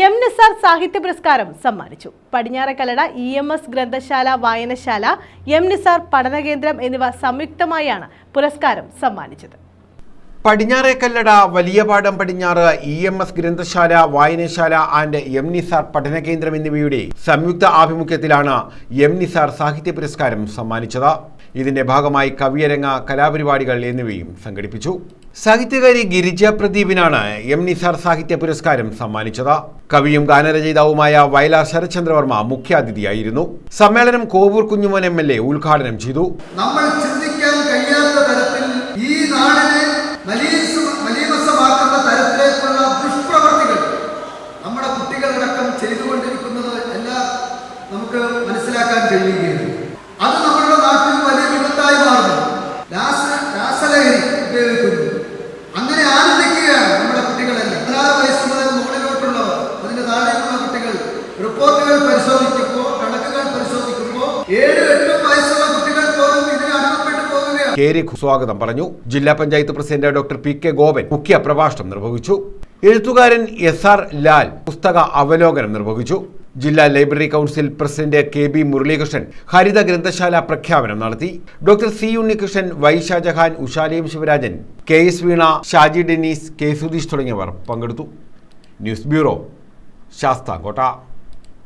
M Nisar സാഹിത്യ പുരസ്കാരം സമ്മാനിച്ചു. പടിഞ്ഞാറക്കല്ലട EMS ഗ്രന്ഥശാല, വായനശാല, എം നിസാർ പഠനകേന്ദ്രം എന്നിവ സംയുക്തമായാണ് പുരസ്കാരം സമ്മാനിച്ചത്. പടിഞ്ഞാറേക്കല്ലട, വലിയപാടം പടിഞ്ഞാറ്, EMS ഗ്രന്ഥശാല, വായനശാല ആൻഡ് എം നിസാർ പഠനകേന്ദ്രം എന്നിവയുടെ സംയുക്ത ആഭിമുഖ്യത്തിലാണ് എം നിസാർ സാഹിത്യ പുരസ്കാരം സമ്മാനിച്ചത്. ഇതിന്റെ ഭാഗമായി കവിയരങ്ങ, കലാപരിപാടികൾ എന്നിവയും സംഘടിപ്പിച്ചു. സാഹിത്യകാരി ഗിരിജ പ്രദീപിനാണ് എം നിസാർ സാഹിത്യ പുരസ്കാരം സമ്മാനിച്ചത്. കവിയും ഗാനരചയിതാവുമായ വയലാർ ശരത്ചന്ദ്രവർമ്മ മുഖ്യാതിഥിയായിരുന്നു. സമ്മേളനം കോവൂർ കുഞ്ഞുമോൻ MLA ഉദ്ഘാടനം ചെയ്തു. നമ്മൾ ചിന്തിക്കാൻ കഴിയാത്ത തരത്തിൽ ഈ നാടിനെ മലീമസമാക്കുന്ന തരത്തിലേക്കുള്ള ദുഷ്പ്രവർത്തികൾ നമ്മുടെ കുട്ടികളടക്കം ചെയ്തുകൊണ്ടിരിക്കുന്നത് എല്ലാം നമുക്ക് മനസ്സിലാക്കാൻ കഴിയുകയാണ്. അത് നമ്മുടെ നാട്ടിൽ വലിയ വിപത്തായി മാറുന്നു. രാസലഹരി ഉപയോഗിക്കുന്നു. അങ്ങനെ ആനന്ദിക്കുകയാണ് നമ്മുടെ കുട്ടികളെല്ലാം. 16 വയസ്സ് മുതൽ മുകളിലോട്ടുള്ളവർ, അതിന് താഴെയുള്ള കുട്ടികൾ റിപ്പോർട്ടുകൾ പരിശോധിക്കുമ്പോൾ, കണക്കുകൾ പരിശോധിക്കുമ്പോൾ 7-8 വയസ്സുള്ള കുട്ടികൾ പോലും ഇതിന് അടിമപ്പെട്ടു പോകുകയാണ്. കേരി സ്വാഗതം പറഞ്ഞു. ജില്ലാ panchayat president doctor PK Gopan മുഖ്യ പ്രഭാഷണം നിർവഹിച്ചു. എഴുത്തുകാരൻ SR ലാൽ പുസ്തക അവലോകനം നിർവഹിച്ചു. ജില്ലാ library council president KB Muralikrishnan ഹരിത ഗ്രന്ഥശാല പ്രഖ്യാപനം നടത്തി. Doctor C Unnikrishnan, Y Shajahan, Ushalayam Sivarajan, KS Veena, Shaji Dennis, K Sudheesh തുടങ്ങിയവർ പങ്കെടുത്തു. News bureau, Sasthamkotta.